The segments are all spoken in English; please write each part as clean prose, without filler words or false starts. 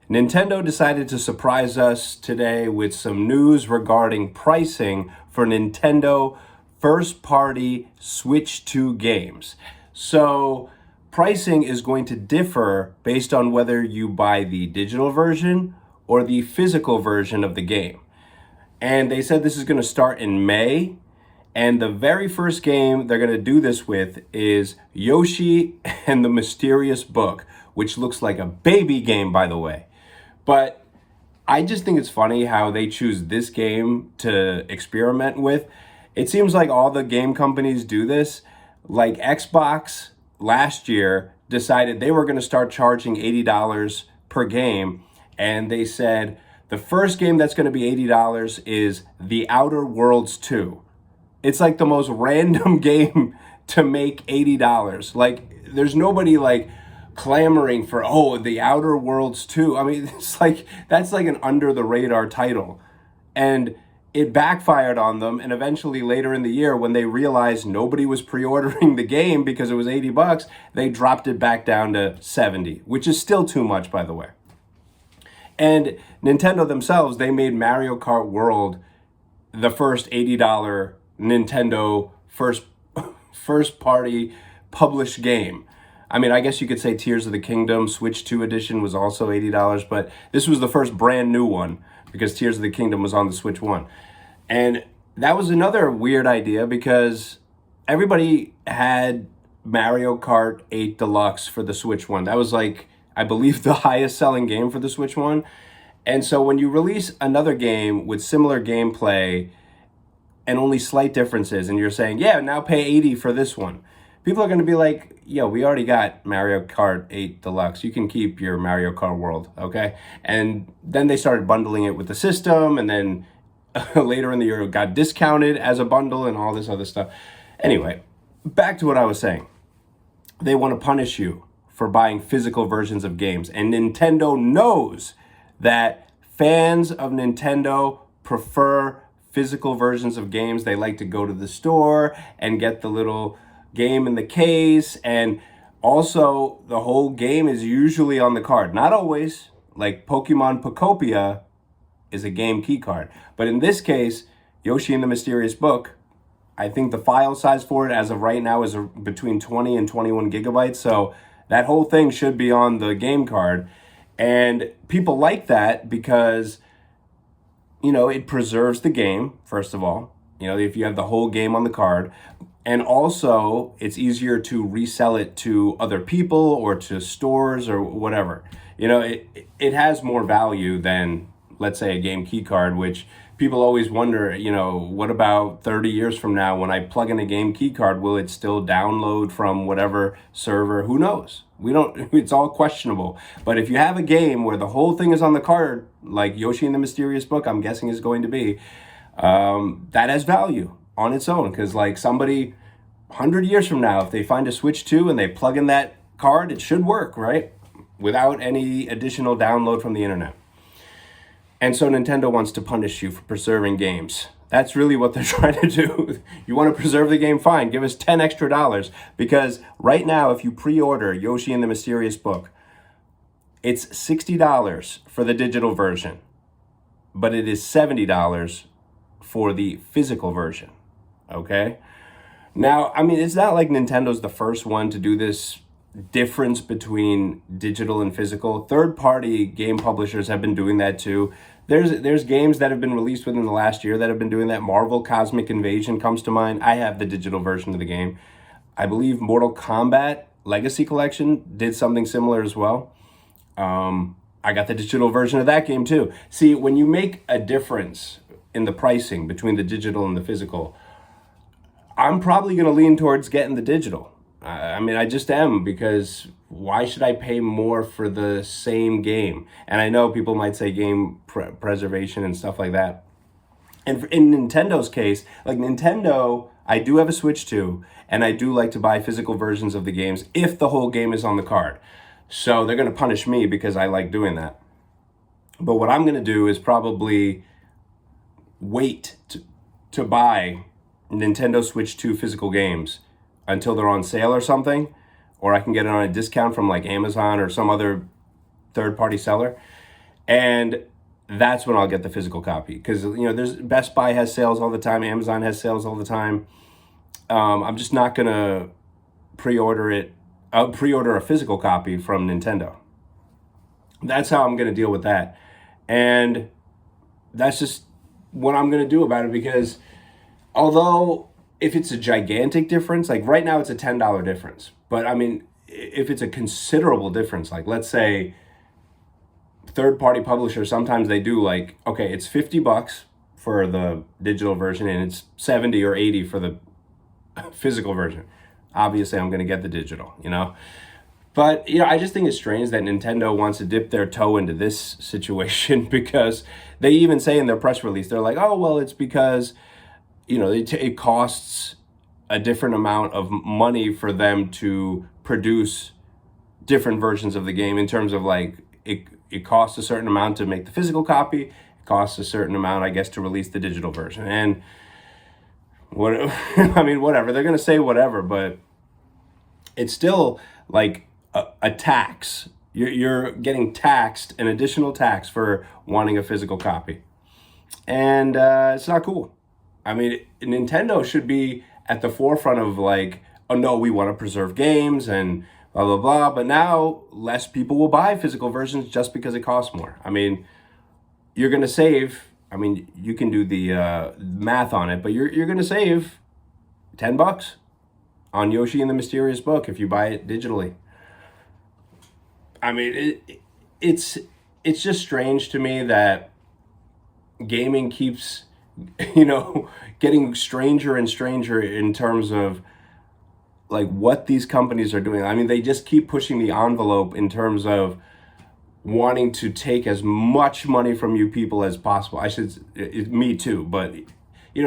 Nintendo decided to surprise us today with some news regarding pricing for Nintendo first-party Switch 2 games. So, pricing is going to differ based on whether you buy the digital version or the physical version of the game. And they said this is going to start in May. And the very first game they're going to do this with is Yoshi and the Mysterious Book, which looks like a baby game, by the way. But I just think it's funny how they choose this game to experiment with. It seems like all the game companies do this. Like Xbox last year decided they were going to start charging $80 per game. And they said the first game that's going to be $80 is The Outer Worlds 2. It's like the most random game to make $80. Like, there's nobody like clamoring for, oh, The Outer Worlds 2. I mean, it's like, that's like an under the radar title. And it backfired on them. And eventually later in the year, when they realized nobody was pre-ordering the game because it was $80, they dropped it back down to 70, which is still too much, by the way. And Nintendo themselves, they made Mario Kart World the first $80 Nintendo first party published game. I mean, I guess you could say Tears of the Kingdom Switch 2 edition was also $80, but this was the first brand new one because Tears of the Kingdom was on the Switch 1. And that was another weird idea because everybody had Mario Kart 8 Deluxe for the Switch 1. That was like, I believe, the highest selling game for the Switch 1. And so when you release another game with similar gameplay and only slight differences, and you're saying, yeah, now pay $80 for this one, people are going to be like, yo, we already got Mario Kart 8 Deluxe. You can keep your Mario Kart World, okay? And then they started bundling it with the system, and then later in the year it got discounted as a bundle and all this other stuff. Anyway, back to what I was saying. They want to punish you for buying physical versions of games, and Nintendo knows that fans of Nintendo prefer physical versions of games. They like to go to the store and get the little game in the case, and also the whole game is usually on the card. Not always, like Pokemon Pokopia is a game key card. But in this case, Yoshi and the Mysterious Book, I think the file size for it as of right now is between 20 and 21 gigabytes. So that whole thing should be on the game card. And people like that because, you know, it preserves the game, first of all, you know, if you have the whole game on the card. And also, it's easier to resell it to other people or to stores or whatever. You know, it has more value than, let's say, a game key card, which people always wonder, you know, what about 30 years from now when I plug in a game key card, will it still download from whatever server? Who knows? We don't, it's all questionable. But if you have a game where the whole thing is on the card, like Yoshi and the Mysterious Book, I'm guessing is going to be, that has value on its own. Because like somebody 100 years from now, if they find a Switch 2 and they plug in that card, it should work, right? Without any additional download from the internet. And so Nintendo wants to punish you for preserving games. That's really what they're trying to do. You want to preserve the game? Fine, give us $10 extra. Because right now, if you pre-order Yoshi and the Mysterious Book, it's $60 for the digital version, but it is $70 for the physical version, okay? Now, I mean, it's not like Nintendo's the first one to do this difference between digital and physical. Third-party game publishers have been doing that too. There's games that have been released within the last year that have been doing that. Marvel Cosmic Invasion comes to mind. I have the digital version of the game. I believe Mortal Kombat Legacy Collection did something similar as well. I got the digital version of that game too. See, when you make a difference in the pricing between the digital and the physical, I'm probably going to lean towards getting the digital. I mean, I just am, because why should I pay more for the same game? And I know people might say game preservation and stuff like that. And in Nintendo's case, like Nintendo, I do have a Switch 2, and I do like to buy physical versions of the games if the whole game is on the card. So they're going to punish me because I like doing that. But what I'm going to do is probably wait to buy Nintendo Switch 2 physical games until they're on sale or something, or I can get it on a discount from like Amazon or some other third-party seller. And that's when I'll get the physical copy, because there's Best Buy has sales all the time, Amazon has sales all the time. I'm just not gonna pre-order it. I'll pre-order a physical copy from Nintendo. That's how I'm gonna deal with that, and that's just what I'm gonna do about it. Because although if it's a gigantic difference, like right now it's a $10 difference, but I mean if it's a considerable difference, like let's say third party publishers, sometimes they do like, okay, it's $50 for the digital version and it's 70 or 80 for the physical version. Obviously I'm going to get the digital. But I just think it's strange that Nintendo wants to dip their toe into this situation because they even say in their press release, they're like, oh well, it's because it costs a different amount of money for them to produce different versions of the game, in terms of like it costs a certain amount to make the physical copy, it costs a certain amount, I guess, to release the digital version. And what I mean, whatever, they're gonna say whatever, but it's still like a tax. You're getting taxed, an additional tax for wanting a physical copy, and it's not cool. I mean, Nintendo should be at the forefront of like, oh no, we want to preserve games and blah blah blah. But now less people will buy physical versions just because it costs more. I mean, you're gonna save. I mean, you can do the math on it, but you're gonna save $10 on Yoshi and the Mysterious Book if you buy it digitally. I mean, it's just strange to me that gaming keeps getting stranger and stranger in terms of like what these companies are doing. I mean, they just keep pushing the envelope in terms of wanting to take as much money from you people as possible. Me too, but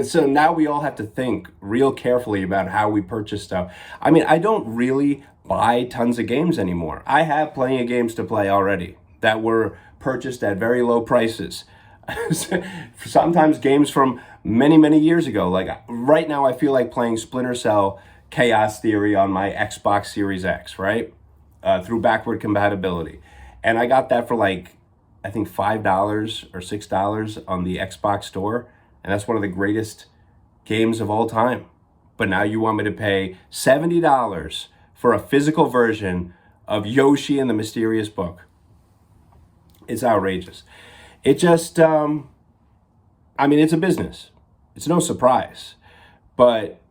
so now we all have to think real carefully about how we purchase stuff. I mean, I don't really buy tons of games anymore. I have plenty of games to play already that were purchased at very low prices. Sometimes games from many, many years ago. Like right now, I feel like playing Splinter Cell Chaos Theory on my Xbox Series X, right? Through backward compatibility. And I got that for like, I think $5 or $6 on the Xbox store. And that's one of the greatest games of all time. But now you want me to pay $70 for a physical version of Yoshi and the Mysterious Book. It's outrageous. It just, I mean, it's a business. It's no surprise. But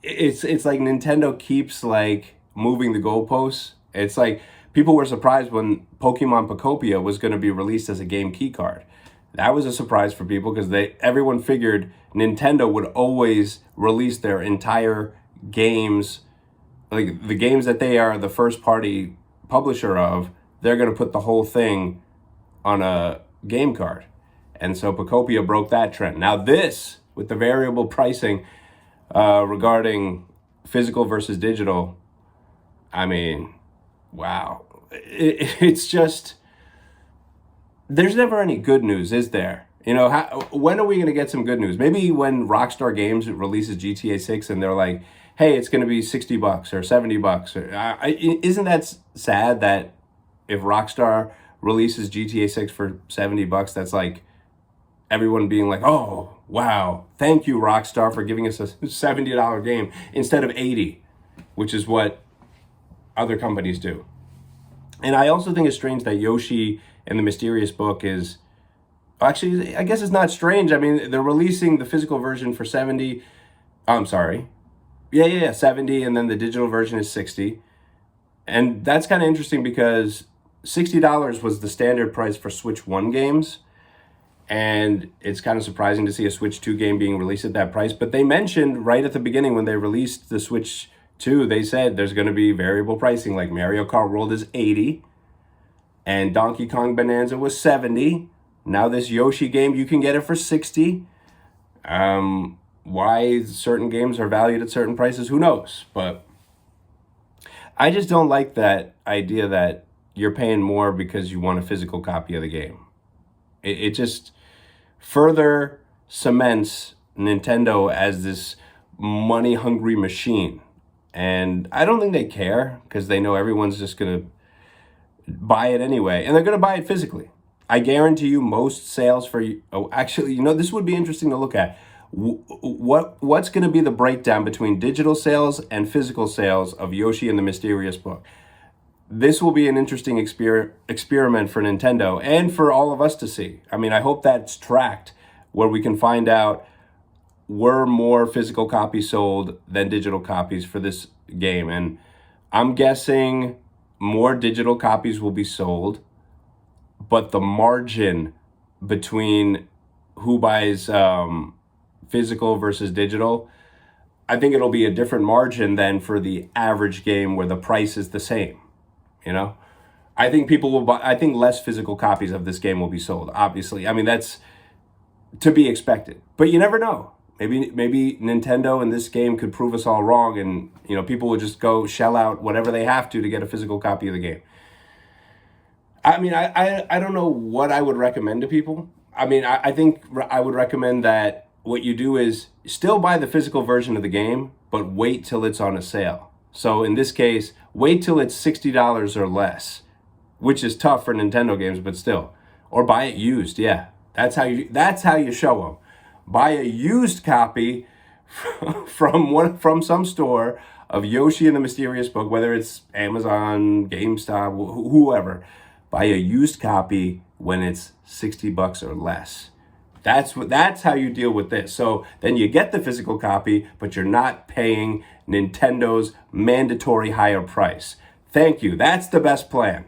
it's like Nintendo keeps like moving the goalposts. It's like people were surprised when Pokemon Pocopia was going to be released as a game key card. That was a surprise for people because everyone figured Nintendo would always release their entire games, like the games that they are the first party publisher of, they're going to put the whole thing on a game card. And so Pocopia broke that trend. Now this, with the variable pricing regarding physical versus digital, I mean, wow. It's just, there's never any good news, is there? When are we going to get some good news? Maybe when Rockstar Games releases GTA 6 and they're like, hey, it's going to be $60 or $70. Isn't that sad that if Rockstar releases GTA 6 for $70, that's like everyone being like, oh, wow, thank you, Rockstar, for giving us a $70 game instead of $80, which is what other companies do. And I also think it's strange that Yoshi and the Mysterious Book is, actually, I guess it's not strange. I mean, they're releasing the physical version for 70. I'm sorry. Yeah, 70, and then the digital version is 60. And that's kind of interesting because $60 was the standard price for Switch 1 games. And it's kind of surprising to see a Switch 2 game being released at that price. But they mentioned right at the beginning when they released the Switch 2, they said there's going to be variable pricing. Like Mario Kart World is 80 and Donkey Kong Bonanza was 70. Now this Yoshi game, you can get it for 60. Why certain games are valued at certain prices, who knows? But I just don't like that idea that you're paying more because you want a physical copy of the game. It just further cements Nintendo as this money-hungry machine. And I don't think they care because they know everyone's just going to buy it anyway. And they're going to buy it physically. I guarantee you most sales for, oh, actually, this would be interesting to look at. What's going to be the breakdown between digital sales and physical sales of Yoshi and the Mysterious Book? This will be an interesting experiment for Nintendo and for all of us to see. I mean, I hope that's tracked where we can find out were more physical copies sold than digital copies for this game. And I'm guessing more digital copies will be sold, but the margin between who buys physical versus digital, I think it'll be a different margin than for the average game where the price is the same. I think people will buy, I think less physical copies of this game will be sold, obviously. I mean, that's to be expected, but you never know. Maybe Nintendo and this game could prove us all wrong, and people will just go shell out whatever they have to get a physical copy of the game. I mean, I don't know what I would recommend to people. I mean, I think I would recommend that what you do is still buy the physical version of the game, but wait till it's on a sale. So in this case, wait till it's $60 or less, which is tough for Nintendo games, but still. Or buy it used, yeah. That's how you show them. Buy a used copy from some store of Yoshi and the Mysterious Book, whether it's Amazon, GameStop, whoever. Buy a used copy when it's $60 or less. That's how you deal with this. So then you get the physical copy, but you're not paying Nintendo's mandatory higher price. Thank you. That's the best plan.